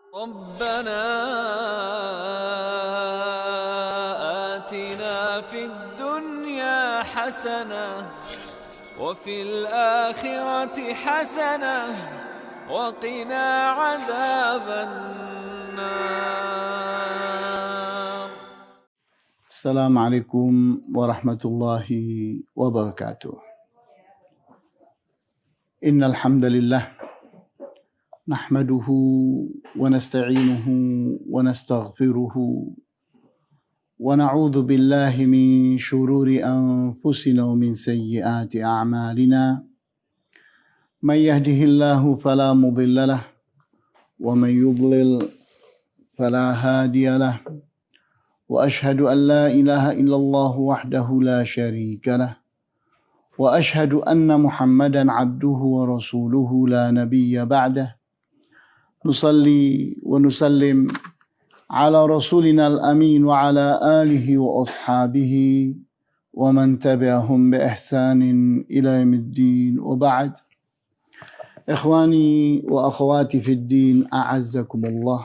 ربنا آتنا في الدنيا حسنة وفي الآخرة حسنة وقنا عذاب النار. السلام عليكم ورحمة الله وبركاته. إن الحمد لله نحمده ونستعينه ونستغفره ونعوذ بالله من شرور أنفسنا ومن سيئات أعمالنا. من يهده الله فلا مضل له ومن يضلل فلا هادي له. وأشهد أن لا إله إلا الله وحده لا شريك له وأشهد أن محمدا عبده ورسوله لا نبي بعده. نصلي ونسلم على رسولنا الأمين وعلى آله وأصحابه ومن تبعهم بإحسان إلى يوم الدين وبعد. إخواني وأخواتي في الدين أعزكم الله.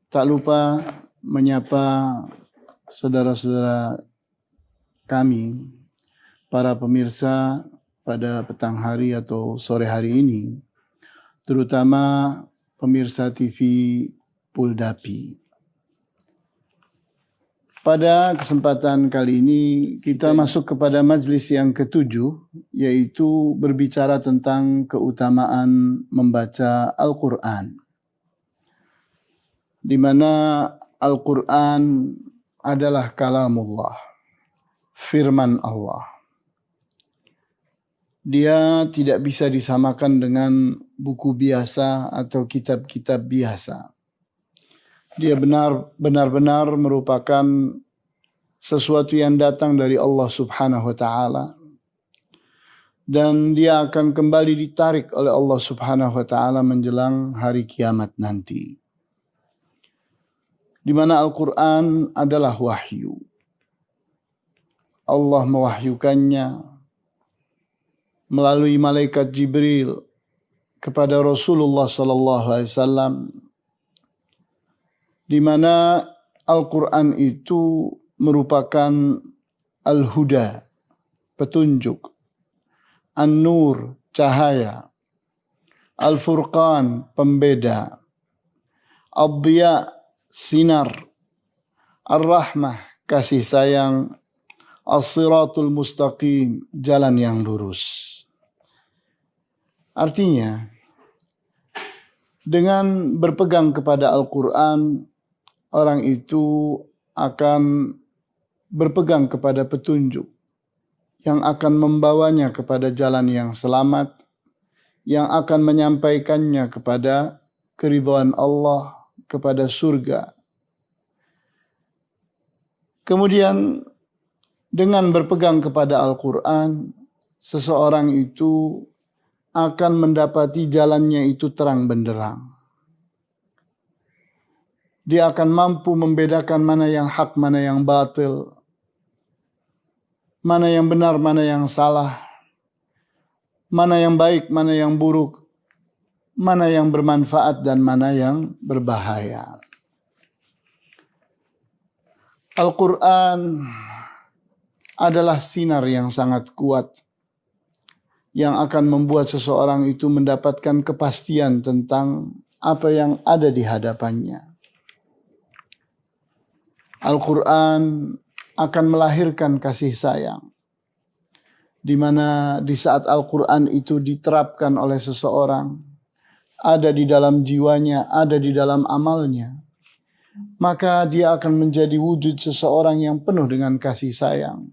Tak lupa menyapa saudara-saudara kami, para pemirsa pada petang hari atau sore hari ini, terutama pemirsa TV Puldapi. Pada kesempatan kali ini kita masuk kepada majlis yang ketujuh, yaitu berbicara tentang keutamaan membaca Al-Quran. Di mana Al-Quran adalah kalamullah, firman Allah. Dia tidak bisa disamakan dengan buku biasa atau kitab-kitab biasa. Dia benar-benar merupakan sesuatu yang datang dari Allah Subhanahu wa Ta'ala, dan dia akan kembali ditarik oleh Allah Subhanahu wa Ta'ala menjelang hari kiamat nanti, di mana Al-Quran adalah wahyu. Allah mewahyukannya melalui malaikat Jibril kepada Rasulullah SAW, di mana Al-Quran itu merupakan Al-Huda, petunjuk, An-Nur, cahaya, Al-Furqan, pembeda, Ad-Diya, sinar, Ar-Rahmah, kasih sayang, As-Siratul Mustaqim, jalan yang lurus. Artinya, dengan berpegang kepada Al-Quran, orang itu akan berpegang kepada petunjuk yang akan membawanya kepada jalan yang selamat, yang akan menyampaikannya kepada keridhaan Allah, kepada surga. Kemudian dengan berpegang kepada Al-Quran, seseorang itu akan mendapati jalannya itu terang benderang. Dia akan mampu membedakan mana yang hak, mana yang batil, mana yang benar, mana yang salah, mana yang baik, mana yang buruk, mana yang bermanfaat dan mana yang berbahaya. Al-Quran adalah sinar yang sangat kuat yang akan membuat seseorang itu mendapatkan kepastian tentang apa yang ada di hadapannya. Al-Quran akan melahirkan kasih sayang, di mana di saat Al-Quran itu diterapkan oleh seseorang, ada di dalam jiwanya, ada di dalam amalnya, maka dia akan menjadi wujud seseorang yang penuh dengan kasih sayang.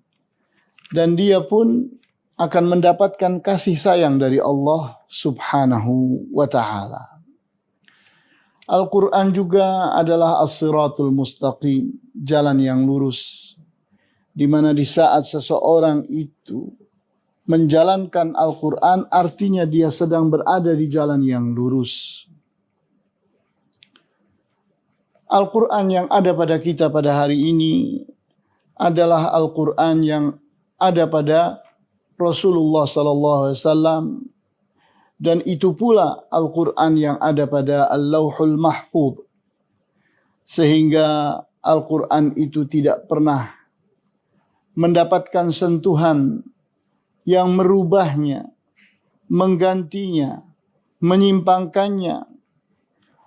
Dan dia pun akan mendapatkan kasih sayang dari Allah Subhanahu wa Ta'ala. Al-Quran juga adalah As-Siratul Mustaqim, jalan yang lurus, di mana di saat seseorang itu menjalankan Al-Quran, artinya dia sedang berada di jalan yang lurus. Al-Quran yang ada pada kita pada hari ini adalah Al-Quran yang ada pada Rasulullah SAW Dan itu pula Al-Quran yang ada pada Al-Lauhul Mahfuz. Sehingga Al-Quran itu tidak pernah mendapatkan sentuhan yang merubahnya, menggantinya, menyimpangkannya,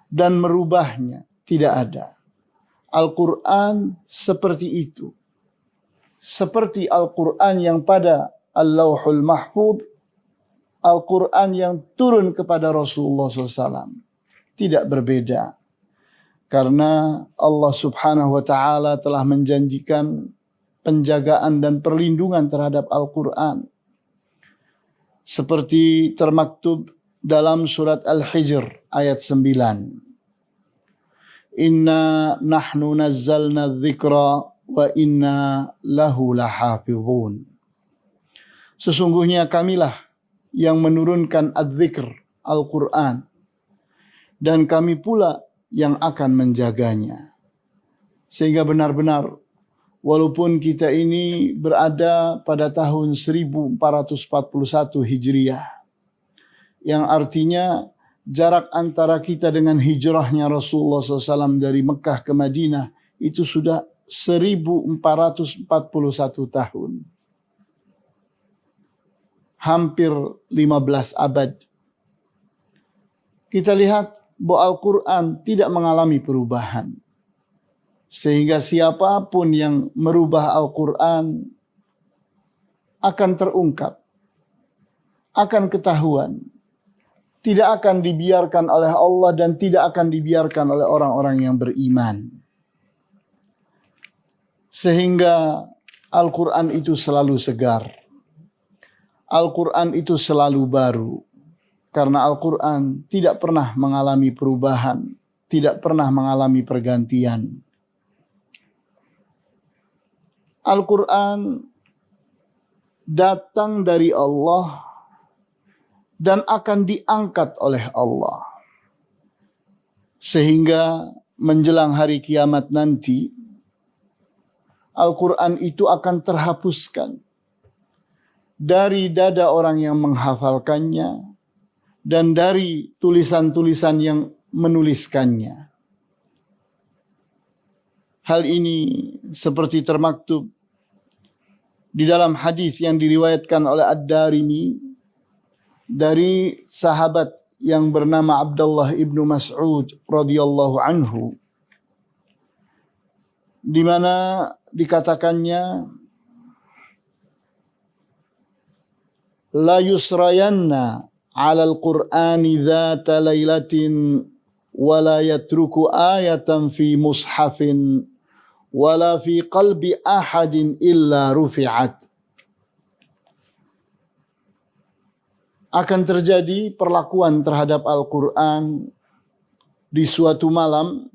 dan merubahnya. Tidak ada. Al-Quran seperti itu. Seperti Al-Quran yang pada Al-Lauhul Mahfuz, Al-Quran yang turun kepada Rasulullah SAW. Tidak berbeda. Karena Allah Subhanahu wa Ta'ala telah menjanjikan penjagaan dan perlindungan terhadap Al-Quran. Seperti termaktub dalam surat Al-Hijr ayat 9. Inna nahnu nazzalna dzikra wa inna lahu lahafizun. Sesungguhnya kamilah yang menurunkan adzikr, Al-Quran. Dan kami pula yang akan menjaganya. Sehingga benar-benar walaupun kita ini berada pada tahun 1441 Hijriah, yang artinya jarak antara kita dengan hijrahnya Rasulullah SAW dari Mekah ke Madinah itu sudah 1441 tahun. Hampir 15 abad. Kita lihat bahwa Al-Quran tidak mengalami perubahan. Sehingga siapapun yang merubah Al-Quran akan terungkap, akan ketahuan. Tidak akan dibiarkan oleh Allah dan tidak akan dibiarkan oleh orang-orang yang beriman. Sehingga Al-Quran itu selalu segar. Al-Quran itu selalu baru. Karena Al-Quran tidak pernah mengalami perubahan. Tidak pernah mengalami pergantian. Al-Quran datang dari Allah dan akan diangkat oleh Allah. Sehingga menjelang hari kiamat nanti, Al-Quran itu akan terhapuskan dari dada orang yang menghafalkannya dan dari tulisan-tulisan yang menuliskannya. Hal ini seperti termaktub di dalam hadis yang diriwayatkan oleh Ad-Darimi dari sahabat yang bernama Abdullah ibnu Mas'ud radhiyallahu anhu, di mana dikatakannya, la yusrayanna 'ala al-Qur'ani dzata lailatin wa la yatruku ayatan fi mushafin wa la fi qalbi ahadin illa rufi'at. Akan terjadi perlakuan terhadap Al-Quran di suatu malam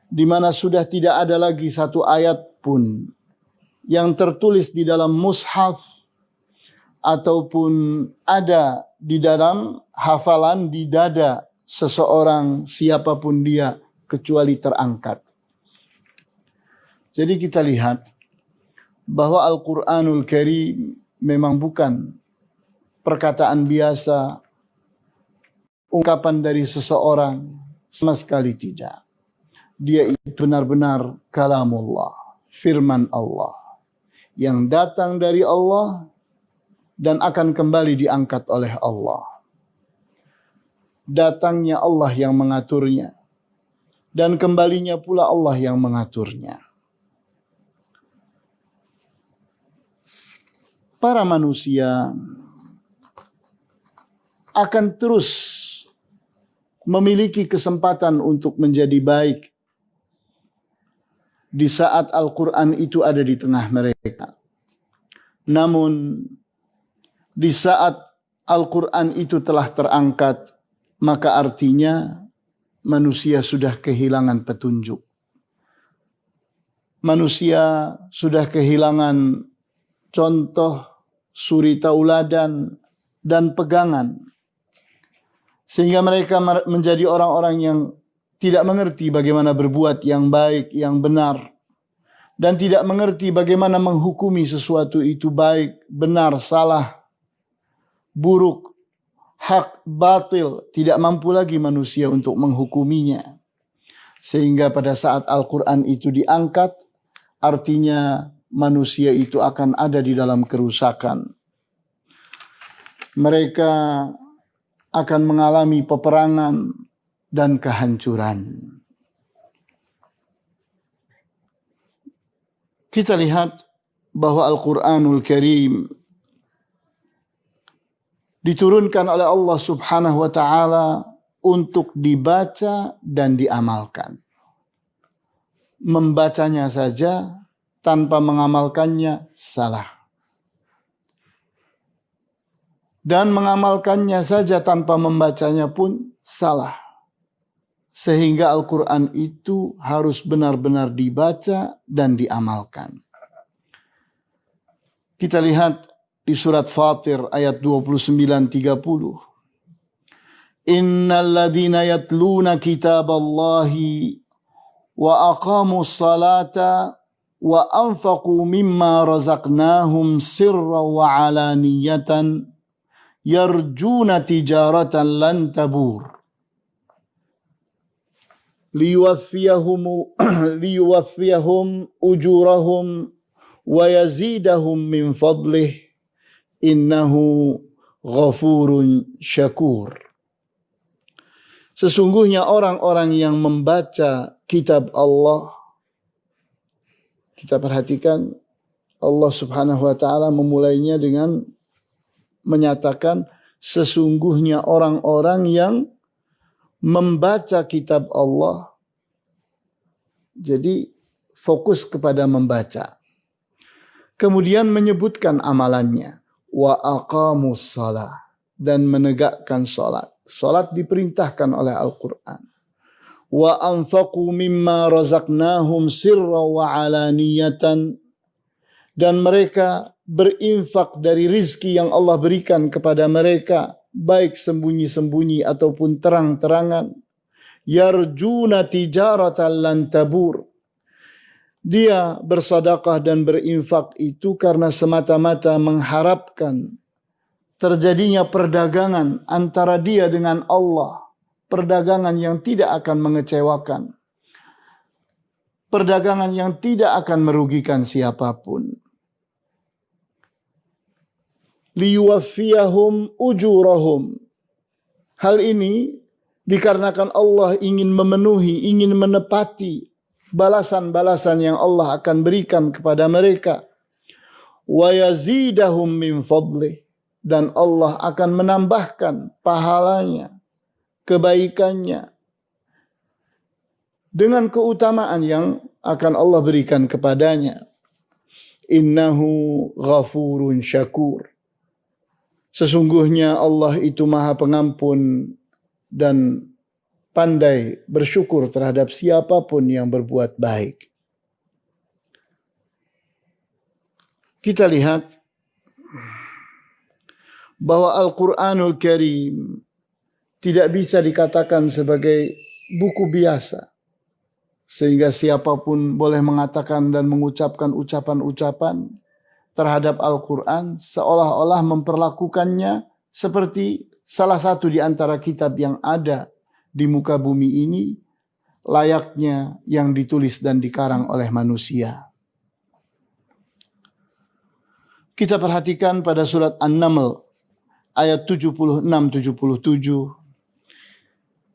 di mana sudah tidak ada lagi satu ayat pun yang tertulis di dalam mushaf ataupun ada di dalam hafalan di dada seseorang siapapun dia kecuali terangkat. Jadi kita lihat bahwa Al-Quranul Karim memang bukan perkataan biasa, ungkapan dari seseorang, sama sekali tidak. Dia itu benar-benar kalamullah, firman Allah, yang datang dari Allah dan akan kembali diangkat oleh Allah. Datangnya Allah yang mengaturnya, dan kembalinya pula Allah yang mengaturnya. Para manusia akan terus memiliki kesempatan untuk menjadi baik di saat Al-Quran itu ada di tengah mereka. Namun di saat Al-Quran itu telah terangkat, maka artinya manusia sudah kehilangan petunjuk. Manusia sudah kehilangan contoh, suri tauladan, dan pegangan. Sehingga mereka menjadi orang-orang yang tidak mengerti bagaimana berbuat yang baik, yang benar. Dan tidak mengerti bagaimana menghukumi sesuatu itu baik, benar, salah, buruk, hak batil, tidak mampu lagi manusia untuk menghukuminya. Sehingga pada saat Al-Quran itu diangkat, artinya manusia itu akan ada di dalam kerusakan. Mereka akan mengalami peperangan dan kehancuran. Kita lihat bahwa Al-Quranul Karim diturunkan oleh Allah Subhanahu wa Ta'ala untuk dibaca dan diamalkan. Membacanya saja tanpa mengamalkannya salah. Dan mengamalkannya saja tanpa membacanya pun salah. Sehingga Al-Quran itu harus benar-benar dibaca dan diamalkan. Kita lihat di surat Fatir ayat 29-30. Innal ladzina yatluna kitaballahi wa aqamus salata wa anfaqu mimma razaqnahum sirran wa alaniyatan yarjuna tijaratan lan tabur liyuwaffiyahum ujurahum wa yazidahum min fadlih innahu ghafurun syakur. Sesungguhnya orang-orang yang membaca kitab Allah, kita perhatikan Allah Subhanahu wa Ta'ala memulainya dengan menyatakan sesungguhnya orang-orang yang membaca kitab Allah. Jadi fokus kepada membaca. Kemudian menyebutkan amalannya. Wa aqamus salah. Dan menegakkan salat. Salat diperintahkan oleh Al-Quran. Wa anfaqu mimma razaqnahum sirra wa alaniyatan. Dan mereka berinfak dari rizki yang Allah berikan kepada mereka. Baik sembunyi-sembunyi ataupun terang-terangan. Yarjuna tijaratan lan tabur. Dia bersedekah dan berinfak itu karena semata-mata mengharapkan terjadinya perdagangan antara dia dengan Allah. Perdagangan yang tidak akan mengecewakan. Perdagangan yang tidak akan merugikan siapapun. Liyuwaffiyahum ujurahum. Hal ini dikarenakan Allah ingin memenuhi, ingin menepati balasan-balasan yang Allah akan berikan kepada mereka. Wa yazidahum min fadlih. Dan Allah akan menambahkan pahalanya, kebaikannya, dengan keutamaan yang akan Allah berikan kepadanya. Innahu ghafurun syakur. Sesungguhnya Allah itu maha pengampun dan pandai bersyukur terhadap siapapun yang berbuat baik. Kita lihat bahwa Al-Quranul Karim tidak bisa dikatakan sebagai buku biasa. Sehingga siapapun boleh mengatakan dan mengucapkan ucapan-ucapan terhadap Al-Quran seolah-olah memperlakukannya seperti salah satu di antara kitab yang ada di muka bumi ini, layaknya yang ditulis dan dikarang oleh manusia. Kita perhatikan pada surat An-Naml ayat 76-77.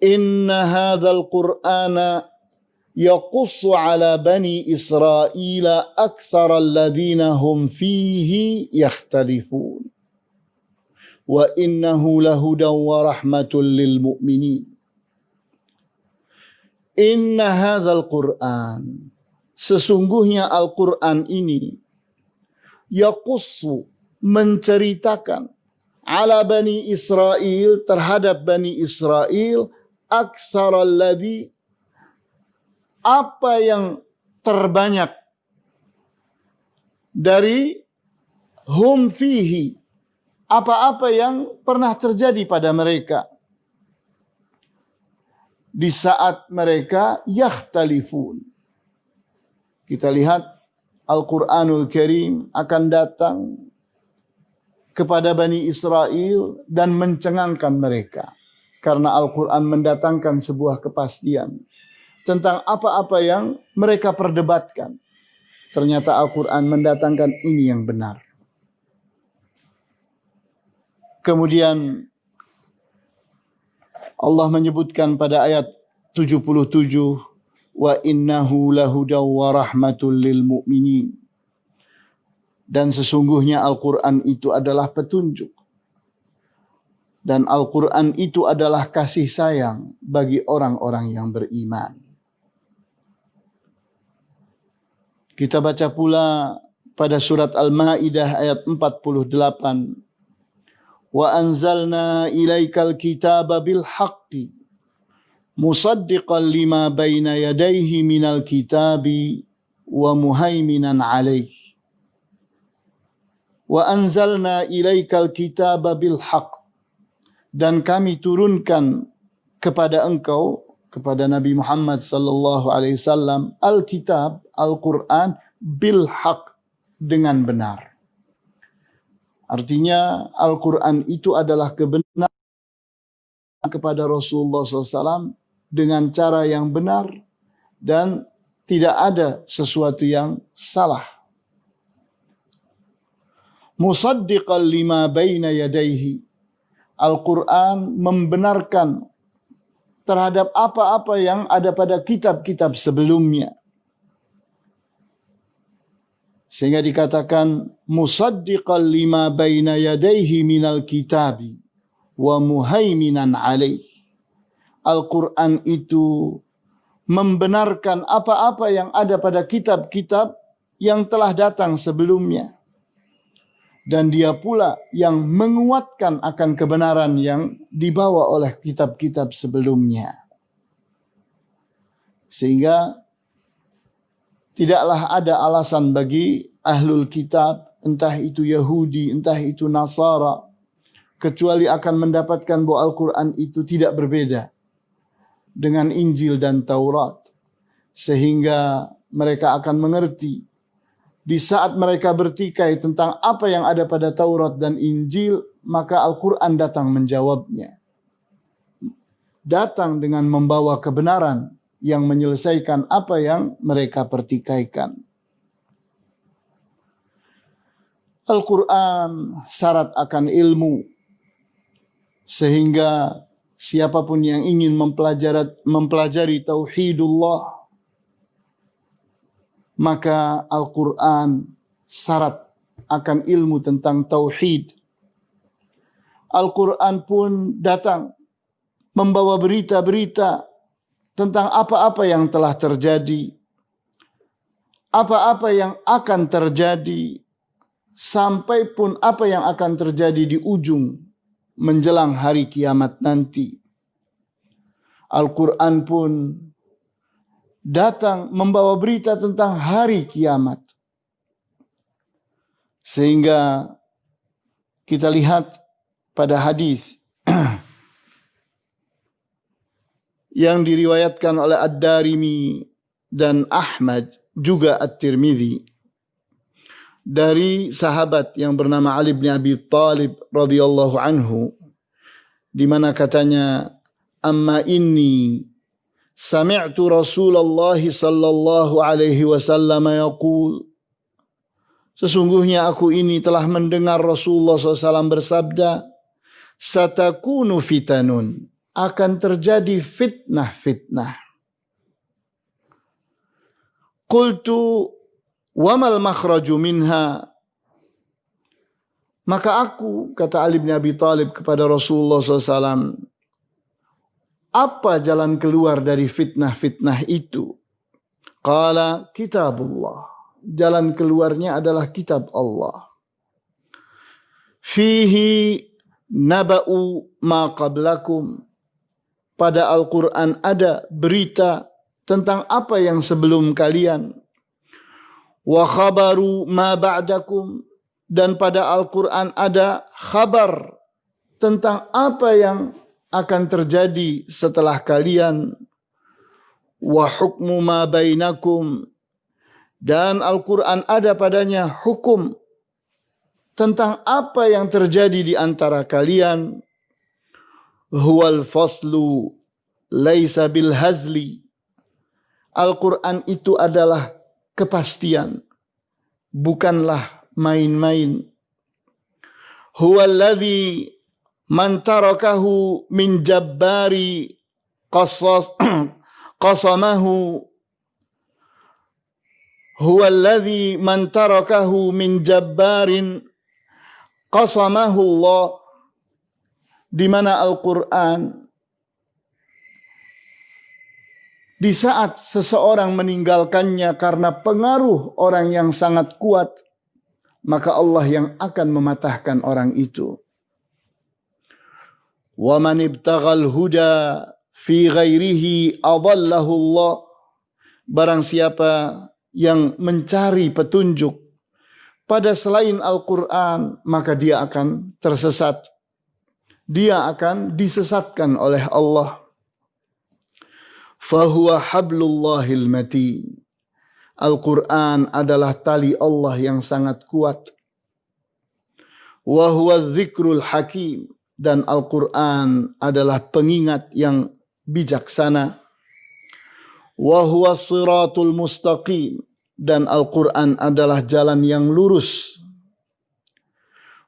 Inna hadzal Qur'ana yaqussu ala bani Israila aktsara alladhina hum fihi yakhtalifun. Wa innahu lahudan wa rahmatul lil mu'minin. Inna hadzal Qur'an. Sesungguhnya Al-Quran ini yaqussu menceritakan ala bani Israel terhadap bani Israel aktsara alladhi apa yang terbanyak dari hum fihi apa-apa yang pernah terjadi pada mereka di saat mereka yakhtalifun. Kita lihat Al-Quranul Karim akan datang kepada Bani Israel dan mencengangkan mereka. Karena Al-Quran mendatangkan sebuah kepastian tentang apa-apa yang mereka perdebatkan. Ternyata Al-Quran mendatangkan ini yang benar. Kemudian Allah menyebutkan pada ayat 77, wa innahu lahudaw wa rahmatul lil mu'minin. Dan sesungguhnya Al-Quran itu adalah petunjuk. Dan Al-Quran itu adalah kasih sayang bagi orang-orang yang beriman. Kita baca pula pada surat Al-Ma'idah ayat 48. Wa anzalna ilaikal kitaba bil haqqi musaddiqan lima baina yadayhi minal kitabi wa muhaiminan alaih. Wa anzalna ilaikal kitaba bil haqq. Dan kami turunkan kepada engkau, kepada Nabi Muhammad sallallahu alaihi wasallam, Alkitab, Al-Quran bil haqq, dengan benar. Artinya Al-Quran itu adalah kebenaran kepada Rasulullah SAW dengan cara yang benar dan tidak ada sesuatu yang salah. Musaddiqan lima baina yadayhi. Al-Quran membenarkan terhadap apa-apa yang ada pada kitab-kitab sebelumnya. Sehingga dikatakan musaddiqan lima baina yadayhi minal kitabi wa muhaiminan alaih. Al-Quran itu membenarkan apa-apa yang ada pada kitab-kitab yang telah datang sebelumnya. Dan dia pula yang menguatkan akan kebenaran yang dibawa oleh kitab-kitab sebelumnya. Sehingga tidaklah ada alasan bagi ahlul kitab, entah itu Yahudi, entah itu Nasara, kecuali akan mendapatkan bahwa Al-Quran itu tidak berbeda dengan Injil dan Taurat. Sehingga mereka akan mengerti di saat mereka bertikai tentang apa yang ada pada Taurat dan Injil, maka Al-Quran datang menjawabnya. Datang dengan membawa kebenaran yang menyelesaikan apa yang mereka pertikaikan. Al-Quran syarat akan ilmu, sehingga siapapun yang ingin mempelajari tauhidullah, maka Al-Quran syarat akan ilmu tentang tauhid. Al-Quran pun datang membawa berita-berita tentang apa-apa yang telah terjadi, apa-apa yang akan terjadi, sampai pun apa yang akan terjadi di ujung menjelang hari kiamat nanti. Al-Quran pun datang membawa berita tentang hari kiamat. Sehingga kita lihat pada hadis yang diriwayatkan oleh Ad-Darimi dan Ahmad, juga At-Tirmidzi, dari sahabat yang bernama Ali bin Abi Thalib radhiyallahu anhu, di mana katanya, amma inni sami'tu Rasulullah sallallahu alaihi wasallam yaqul, sesungguhnya aku ini telah mendengar Rasulullah SAW bersabda, satakunu fitanun, akan terjadi fitnah-fitnah. Qultu wamal makhraju minha, maka aku, kata Ali bin Abi Thalib kepada Rasulullah SAW, apa jalan keluar dari fitnah-fitnah itu? Qala kitabullah, jalan keluarnya adalah kitab Allah. Fihi naba'u ma qablakum, pada Al-Quran ada berita tentang apa yang sebelum kalian. Wa khabaru ma ba'dakum, dan pada Al-Quran ada khabar tentang apa yang akan terjadi setelah kalian. Wa hukmu ma bainakum, dan Al-Quran ada padanya hukum tentang apa yang terjadi di antara kalian. Huwal faslu laisa bil hazli. Al-Quran itu adalah kepastian, bukanlah main-main. Huwallazi man tarakahu min jabbari qasamahu. Huwallazi man tarakahu min jabbarin qasamahu Allah. Di mana Al-Quran di saat seseorang meninggalkannya karena pengaruh orang yang sangat kuat, maka Allah yang akan mematahkan orang itu. Wa man ibtaghal huda fi ghairihi adallahu Allah. Barang siapa yang mencari petunjuk pada selain Al-Quran, maka dia akan tersesat. Dia akan disesatkan oleh Allah. Fahuwa hablullahil matin. Al-Quran adalah tali Allah yang sangat kuat. Wa huwa dzikrul hakim. Dan Al-Quran adalah pengingat yang bijaksana. Wa huwa siratul mustaqim. Dan Al-Quran adalah jalan yang lurus.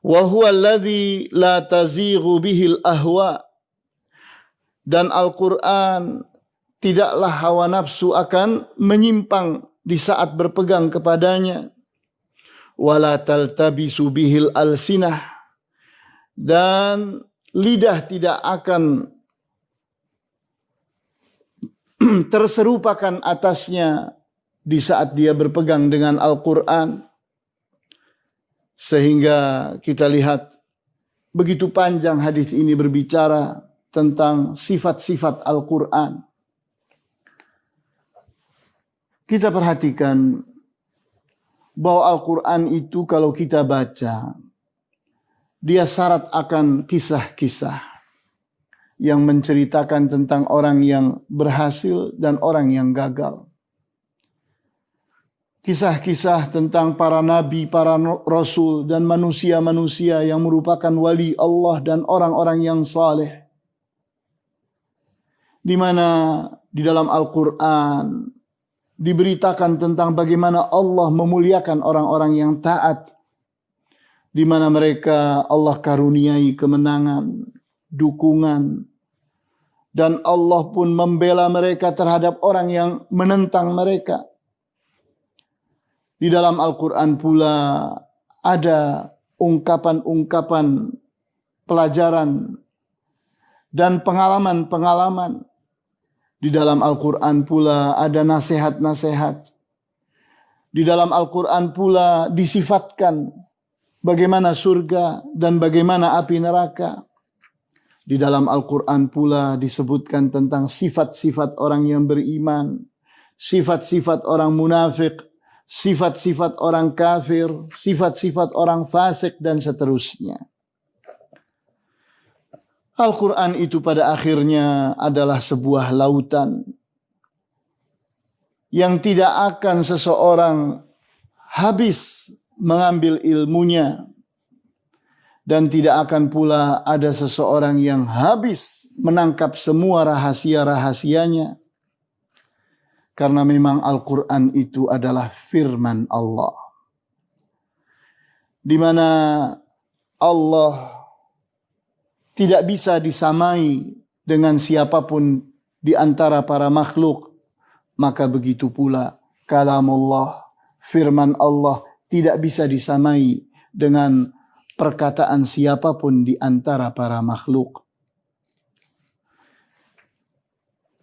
Wa huwa alladhi la tazighu bihil ahwa. Dan Al-Quran tidaklah hawa nafsu akan menyimpang di saat berpegang kepadanya. Wala taltabisu bihil alsinah. Dan lidah tidak akan terserupakan atasnya di saat dia berpegang dengan Al-Quran. Sehingga kita lihat begitu panjang hadis ini berbicara tentang sifat-sifat Al-Quran. Kita perhatikan bahwa Al-Quran itu kalau kita baca, dia syarat akan kisah-kisah yang menceritakan tentang orang yang berhasil dan orang yang gagal. Kisah-kisah tentang para nabi, para rasul, dan manusia-manusia yang merupakan wali Allah dan orang-orang yang saleh. Di mana di dalam Al-Quran diberitakan tentang bagaimana Allah memuliakan orang-orang yang taat. Di mana mereka Allah karuniai kemenangan, dukungan. Dan Allah pun membela mereka terhadap orang yang menentang mereka. Di dalam Al-Quran pula ada ungkapan-ungkapan pelajaran dan pengalaman-pengalaman. Di dalam Al-Quran pula ada nasihat-nasihat. Di dalam Al-Quran pula disifatkan bagaimana surga dan bagaimana api neraka. Di dalam Al-Quran pula disebutkan tentang sifat-sifat orang yang beriman, sifat-sifat orang munafik, sifat-sifat orang kafir, sifat-sifat orang fasik, dan seterusnya. Al-Quran itu pada akhirnya adalah sebuah lautan yang tidak akan seseorang habis mengambil ilmunya, dan tidak akan pula ada seseorang yang habis menangkap semua rahasia-rahasianya. Karena memang Al-Quran itu adalah firman Allah. Di mana Allah tidak bisa disamai dengan siapapun di antara para makhluk. Maka begitu pula kalamullah, firman Allah tidak bisa disamai dengan perkataan siapapun di antara para makhluk.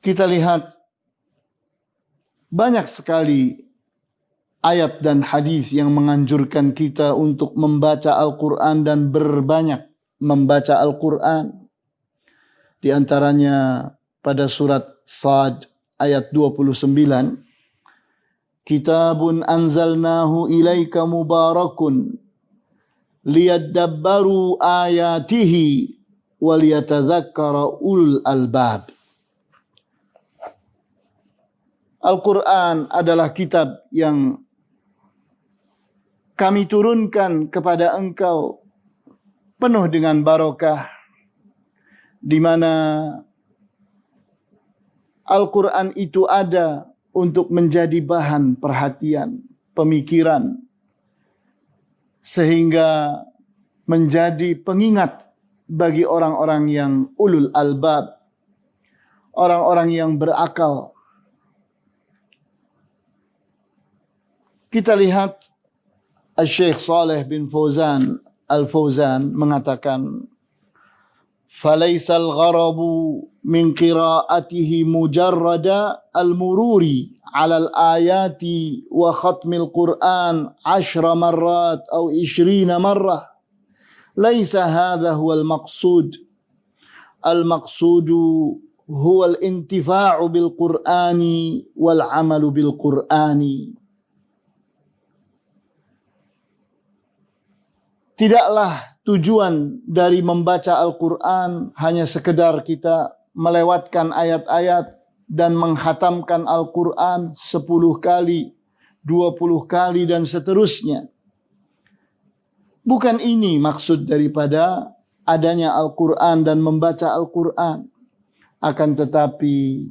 Kita lihat banyak sekali ayat dan hadis yang menganjurkan kita untuk membaca Al-Quran dan berbanyak membaca Al-Quran. Di antaranya pada surat Sad ayat 29. Kitabun anzalnahu ilaika mubarakun liyadabbaru ayatihi waliyatadzakkara ulul albab. Al-Quran adalah kitab yang kami turunkan kepada engkau penuh dengan barokah, di mana Al-Quran itu ada untuk menjadi bahan perhatian, pemikiran, sehingga menjadi pengingat bagi orang-orang yang ulul albab, orang-orang yang berakal. Kita lihat Syekh Saleh bin Fauzan Al-Fauzan mengatakan, فَلَيْسَ الْغَرَبُ مِنْ قِرَاءَتِهِ مُجَرَّدَ الْمُرُورِ عَلَى الْآيَاتِ وَخَتْمِ الْقُرْآنِ 10 مرات أو 20 مرة. ليس هذا هو المقصود. المقصود هو الانتفاع بالقرآن والعمل بالقرآن. Tidaklah tujuan dari membaca Al-Quran hanya sekedar kita melewatkan ayat-ayat dan menghatamkan Al-Quran 10 kali, 20 kali dan seterusnya. Bukan ini maksud daripada adanya Al-Quran dan membaca Al-Quran. Akan tetapi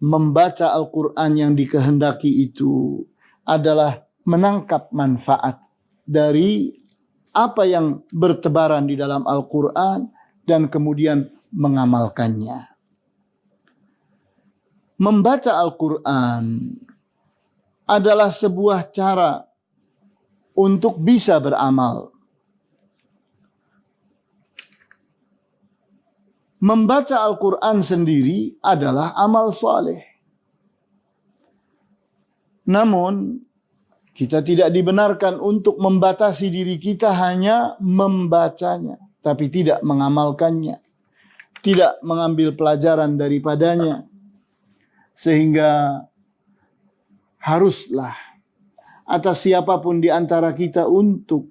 membaca Al-Quran yang dikehendaki itu adalah menangkap manfaat dari apa yang bertebaran di dalam Al-Quran dan kemudian mengamalkannya. Membaca Al-Quran adalah sebuah cara untuk bisa beramal. Membaca Al-Quran sendiri adalah amal saleh. Namun kita tidak dibenarkan untuk membatasi diri kita hanya membacanya, tapi tidak mengamalkannya, tidak mengambil pelajaran daripadanya. Sehingga haruslah atas siapapun di antara kita untuk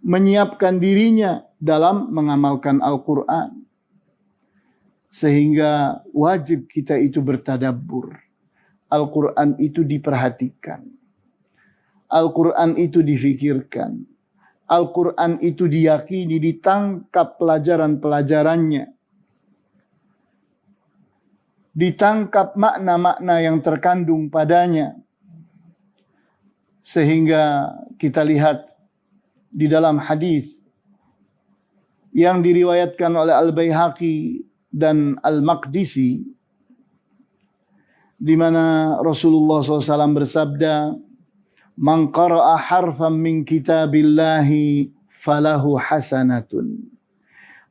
menyiapkan dirinya dalam mengamalkan Al-Quran. Sehingga wajib kita itu bertadabbur. Al-Quran itu diperhatikan. Al-Quran itu difikirkan. Al-Quran itu diyakini, ditangkap pelajaran-pelajarannya. Ditangkap makna-makna yang terkandung padanya. Sehingga kita lihat di dalam hadis yang diriwayatkan oleh Al-Baihaqi dan Al-Maqdisi, di mana Rasulullah SAW bersabda, "Man qara'a harfan min kitabillahi falahu hasanatun."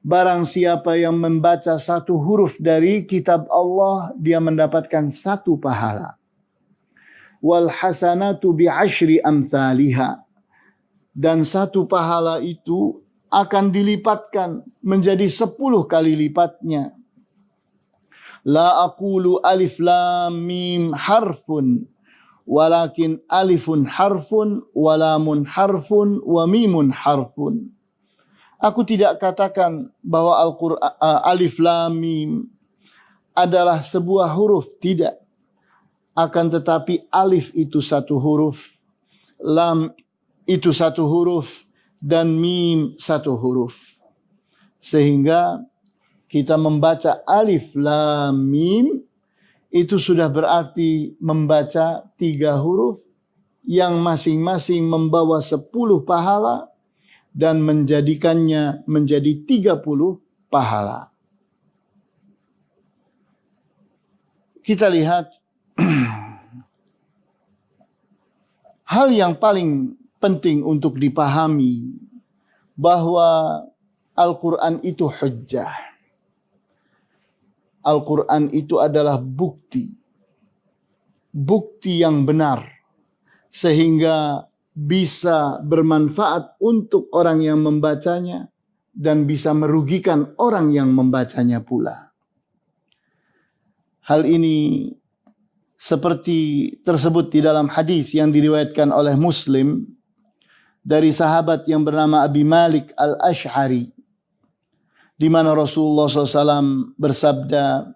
Barang siapa yang membaca satu huruf dari kitab Allah, dia mendapatkan satu pahala. Wal hasanatu bi'ashri amthaliha. Dan satu pahala itu akan dilipatkan menjadi 10 kali lipatnya. La aqulu alif lam mim harfun, walakin alifun harfun, walamun harfun, wa mimun harfun. Aku tidak katakan bahwa Al-Quran alif lam mim adalah sebuah huruf, tidak. Akan tetapi alif itu satu huruf, lam itu satu huruf, dan mim satu huruf. Sehingga kita membaca alif lam mim itu sudah berarti membaca 3 huruf yang masing-masing membawa 10 pahala dan menjadikannya menjadi 30 pahala. Kita lihat hal yang paling penting untuk dipahami bahwa Al-Quran itu hujjah. Al-Quran itu adalah bukti. Bukti yang benar. Sehingga bisa bermanfaat untuk orang yang membacanya dan bisa merugikan orang yang membacanya pula. Hal ini seperti tersebut di dalam hadis yang diriwayatkan oleh Muslim dari sahabat yang bernama Abi Malik Al-Ash'ari, di mana Rasulullah SAW bersabda,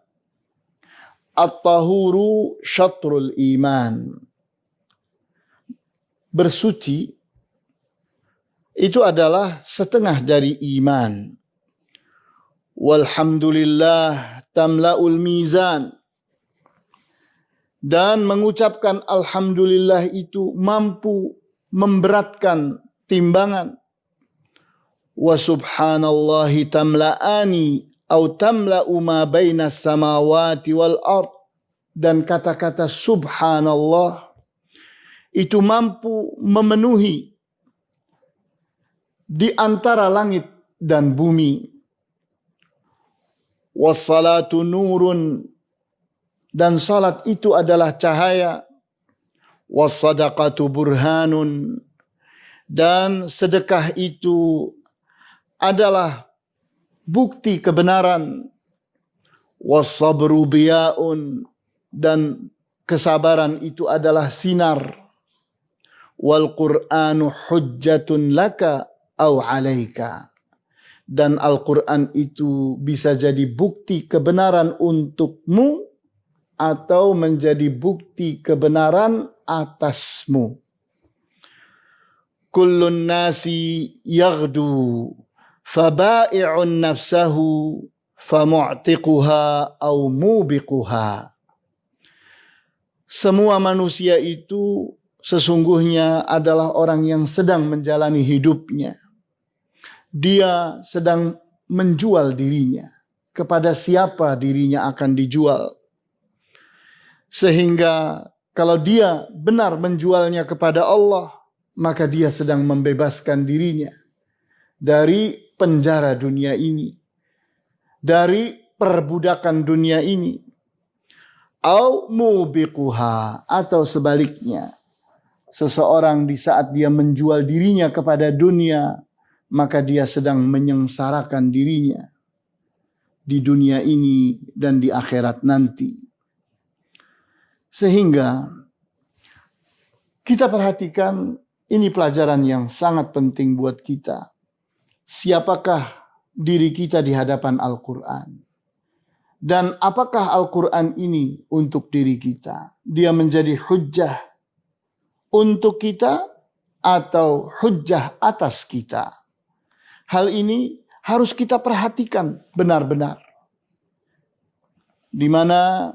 "At-tahuru syatrul iman." Bersuci itu adalah setengah dari iman. Walhamdulillah tamla'ul mizan. Dan mengucapkan alhamdulillah itu mampu memberatkan timbangan. Wa subhanallahi tamla'ani au tamla'u ma bainas samawati wal ard. Dan kata-kata subhanallah itu mampu memenuhi di antara langit dan bumi. Wassalatu nurun, dan salat itu adalah cahaya. Wassadaqatu burhanun, dan sedekah itu adalah bukti kebenaran. Wassabru diyaun, dan kesabaran itu adalah sinar. Wal Qur'anu hujjatun laka au alaika. Dan Al-Quran itu bisa jadi bukti kebenaran untukmu atau menjadi bukti kebenaran atasmu. Kullun nasi yaghdu faba'i'un nafsahu famu'tiquha au mubiquha. Semua manusia itu sesungguhnya adalah orang yang sedang menjalani hidupnya. Dia sedang menjual dirinya. Kepada siapa dirinya akan dijual? Sehingga kalau dia benar menjualnya kepada Allah, maka dia sedang membebaskan dirinya dari penjara dunia ini, dari perbudakan dunia ini. Au mubiquha, atau sebaliknya, seseorang di saat dia menjual dirinya kepada dunia, maka dia sedang menyengsarakan dirinya di dunia ini dan di akhirat nanti. Sehingga kita perhatikan, ini pelajaran yang sangat penting buat kita. Siapakah diri kita di hadapan Al-Quran? Dan apakah Al-Quran ini untuk diri kita? Dia menjadi hujjah untuk kita atau hujjah atas kita? Hal ini harus kita perhatikan benar-benar. Di mana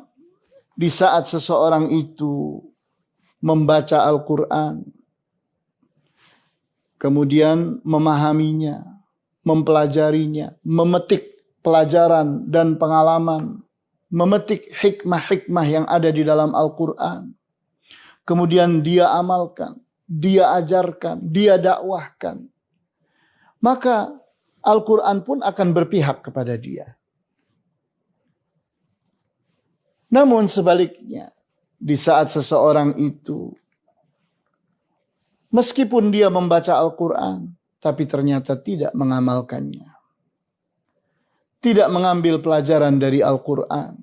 di saat seseorang itu membaca Al-Quran, kemudian memahaminya, mempelajarinya, memetik pelajaran dan pengalaman, memetik hikmah-hikmah yang ada di dalam Al-Quran, kemudian dia amalkan, dia ajarkan, dia dakwahkan, maka Al-Quran pun akan berpihak kepada dia. Namun sebaliknya, di saat seseorang itu, meskipun dia membaca Al-Quran, tapi ternyata tidak mengamalkannya, tidak mengambil pelajaran dari Al-Quran,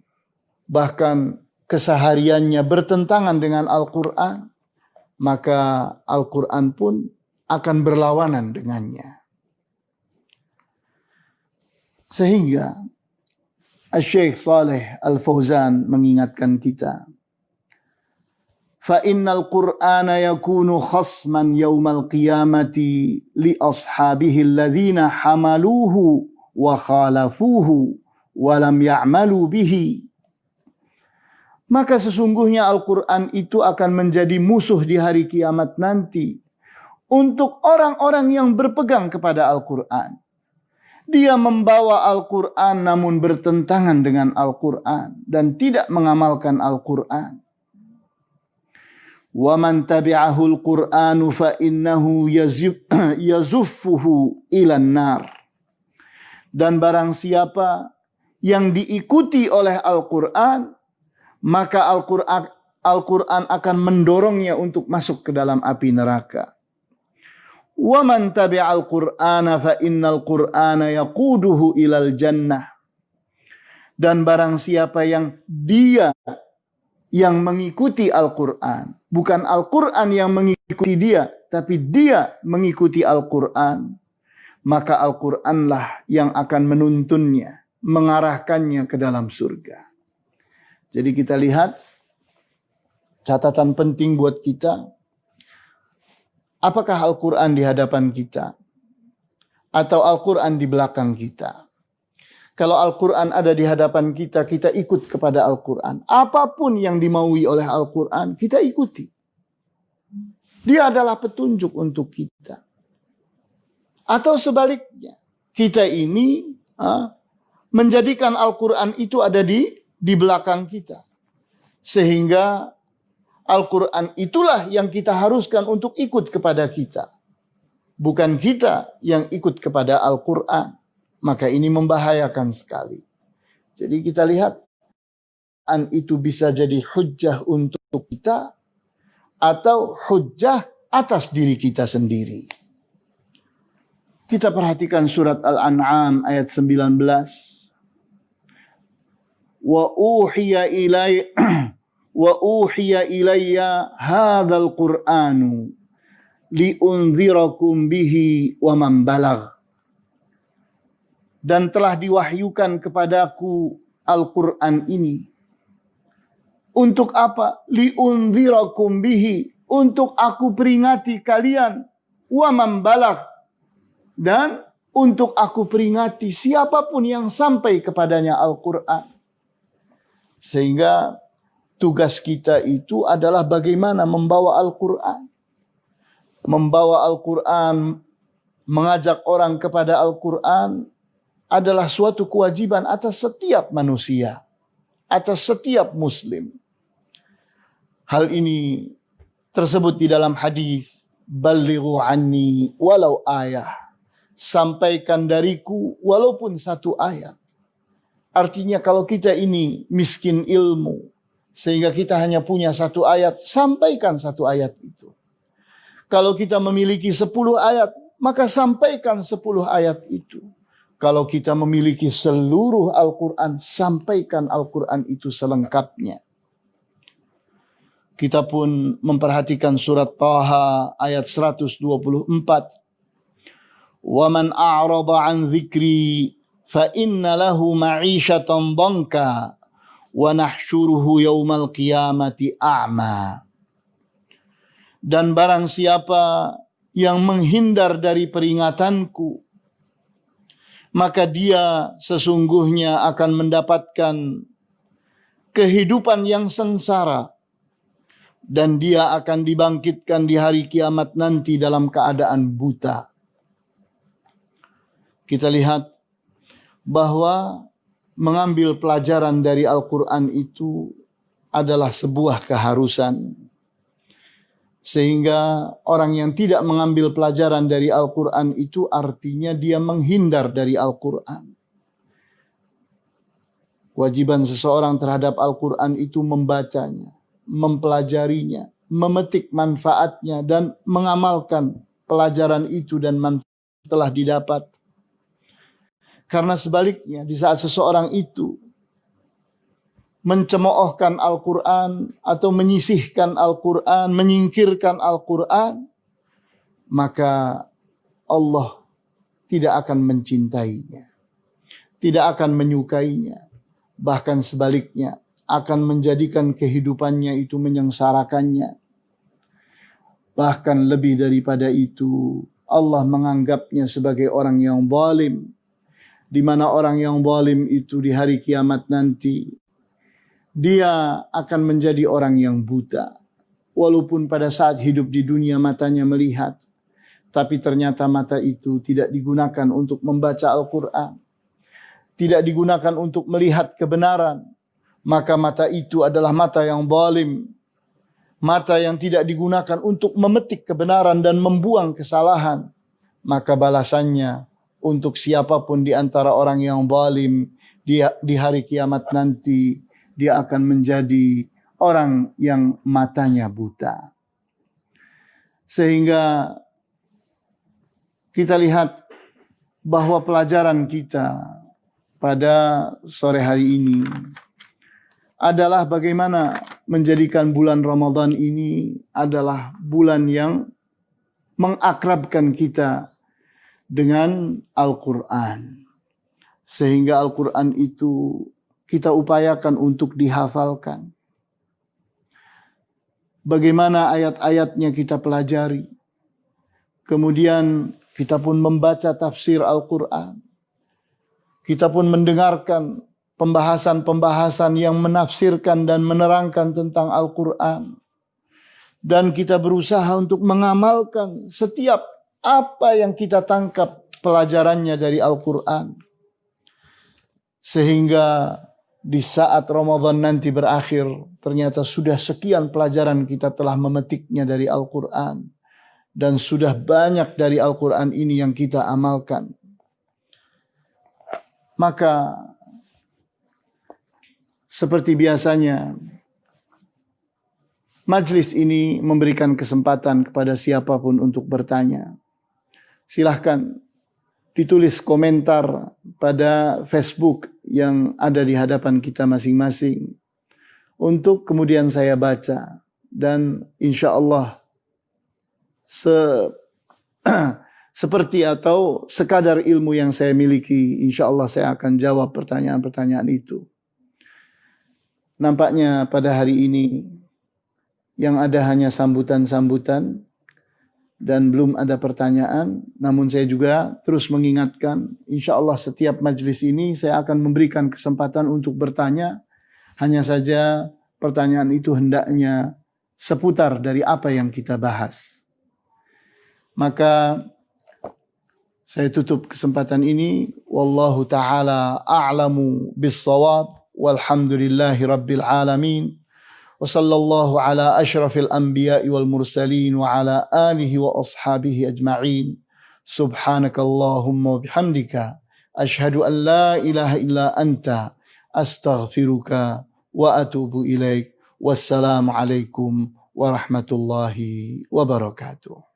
bahkan kesehariannya bertentangan dengan Al-Quran, maka Al-Quran pun akan berlawanan dengannya. Sehingga Syekh Saleh Al-Fauzan mengingatkan kita, fa innal Qur'ana yakunu khasman yaumal qiyamati li ashabihi alladhina hamaluhu wa khalafuhu wa lam ya'malu bihi. Maka sesungguhnya Al-Quran itu akan menjadi musuh di hari kiamat nanti untuk orang-orang yang berpegang kepada Al-Quran. Dia membawa Al-Quran namun bertentangan dengan Al-Quran dan tidak mengamalkan Al-Quran. Wa man tabi'ahu al-Qur'anu fa innahu yazuffuhu ilan nar. Dan barang siapa yang diikuti oleh Al-Quran, maka Al-Quran akan mendorongnya untuk masuk ke dalam api neraka. Wa man tabi'al Qur'ana fa innal Qur'ana yaquduhu ilal jannah. Dan barang siapa yang dia yang mengikuti Al-Quran, bukan Al-Quran yang mengikuti dia, tapi dia mengikuti Al-Quran, maka Al-Quranlah yang akan menuntunnya, mengarahkannya ke dalam surga. Jadi kita lihat catatan penting buat kita. Apakah Al-Quran di hadapan kita? atau Al-Quran di belakang kita. Kalau Al-Quran ada di hadapan kita, kita ikut kepada Al-Quran. Apapun yang dimaui oleh Al-Quran, kita ikuti. Dia adalah petunjuk untuk kita. Atau sebaliknya, kita ini menjadikan Al-Quran itu ada di belakang kita. Sehingga Al-Quran itulah yang kita haruskan untuk ikut kepada kita. Bukan kita yang ikut kepada Al-Quran. Maka ini membahayakan sekali. Jadi kita lihat, Al-Quran itu bisa jadi hujjah untuk kita atau hujjah atas diri kita sendiri. Kita perhatikan surat Al-An'am ayat 19. Wa uhiya ilayya hadzal Qur'anu liunzirakum bihi wa man balagh. Dan telah diwahyukan kepadaku Al-Quran ini. Untuk apa? Liunzirakum bihi. Untuk aku peringati kalian. Wa man balagh. Dan untuk aku peringati siapapun yang sampai kepadanya Al-Quran. Sehingga tugas kita itu adalah bagaimana membawa Al-Quran. Membawa Al-Quran, mengajak orang kepada Al-Quran adalah suatu kewajiban atas setiap manusia, atas setiap muslim. Hal ini tersebut di dalam hadis, "Ballighu anni walau ayah." Sampaikan dariku walaupun satu ayat. Artinya kalau kita ini miskin ilmu, sehingga kita hanya punya satu ayat, sampaikan satu ayat itu. Kalau kita memiliki 10 ayat, maka sampaikan 10 ayat itu. Kalau kita memiliki seluruh Al-Quran, sampaikan Al-Quran itu selengkapnya. Kita pun memperhatikan surat Taha ayat 124. وَمَنْ أَعْرَضَ عَنْ ذِكْرِي فَإِنَّ لَهُ مَعِيشَةً ضَنْكًا وَنَحْشُرُهُ يَوْمَ الْقِيَامَةِ أَعْمَى. Dan barang siapa yang menghindar dari peringatanku, maka dia sesungguhnya akan mendapatkan kehidupan yang sengsara. Dan dia akan dibangkitkan di hari kiamat nanti dalam keadaan buta. Kita lihat bahwa mengambil pelajaran dari Al-Quran itu adalah sebuah keharusan. Sehingga orang yang tidak mengambil pelajaran dari Al-Quran itu artinya dia menghindar dari Al-Quran. Kewajiban seseorang terhadap Al-Quran itu membacanya, mempelajarinya, memetik manfaatnya dan mengamalkan pelajaran itu dan manfaat telah didapat. Karena sebaliknya di saat seseorang itu mencemoohkan Al-Quran atau menyisihkan Al-Quran, menyingkirkan Al-Quran, maka Allah tidak akan mencintainya, tidak akan menyukainya, bahkan sebaliknya akan menjadikan kehidupannya itu menyengsarakannya. Bahkan lebih daripada itu, Allah menganggapnya sebagai orang yang zalim, di mana orang yang zalim itu di hari kiamat nanti dia akan menjadi orang yang buta. Walaupun pada saat hidup di dunia matanya melihat, tapi ternyata mata itu tidak digunakan untuk membaca Al-Quran, tidak digunakan untuk melihat kebenaran. Maka mata itu adalah mata yang zalim, mata yang tidak digunakan untuk memetik kebenaran dan membuang kesalahan. Maka balasannya untuk siapapun di antara orang yang zalim di hari kiamat nanti, dia akan menjadi orang yang matanya buta. Sehingga kita lihat bahwa pelajaran kita pada sore hari ini adalah bagaimana menjadikan bulan Ramadan ini adalah bulan yang mengakrabkan kita dengan Al-Quran. Sehingga Al-Quran itu kita upayakan untuk dihafalkan. Bagaimana ayat-ayatnya kita pelajari. Kemudian Kita pun membaca tafsir Al-Quran. Kita pun mendengarkan pembahasan-pembahasan yang menafsirkan dan menerangkan tentang Al-Quran. Dan kita berusaha untuk mengamalkan setiap apa yang kita tangkap pelajarannya dari Al-Quran. Sehingga di saat Ramadan nanti berakhir, ternyata sudah sekian pelajaran kita telah memetiknya dari Al-Quran. Dan sudah banyak dari Al-Quran ini yang kita amalkan. Maka seperti biasanya, majlis ini memberikan kesempatan kepada siapapun untuk bertanya. Silahkan ditulis komentar pada Facebook yang ada di hadapan kita masing-masing. Untuk kemudian saya baca. Dan insya Allah seperti atau sekadar ilmu yang saya miliki, insya Allah saya akan jawab pertanyaan-pertanyaan itu. Nampaknya pada hari ini yang ada hanya sambutan-sambutan dan belum ada pertanyaan. Namun saya juga terus mengingatkan, insya Allah setiap majelis ini saya akan memberikan kesempatan untuk bertanya. Hanya saja pertanyaan itu hendaknya seputar dari apa yang kita bahas. Maka saya tutup kesempatan ini. Wallahu ta'ala a'lamu bis-shawab. Walhamdulillahi rabbil alamin. Wa sallallahu ala ashrafil anbiya'i wal mursalin wa ala alihi wa ashabihi ajma'in. Subhanakallahumma wa bihamdika ashhadu an la ilaha illa anta astaghfiruka wa atubu ilaik. Wassalamu alaikum warahmatullahi wabarakatuh.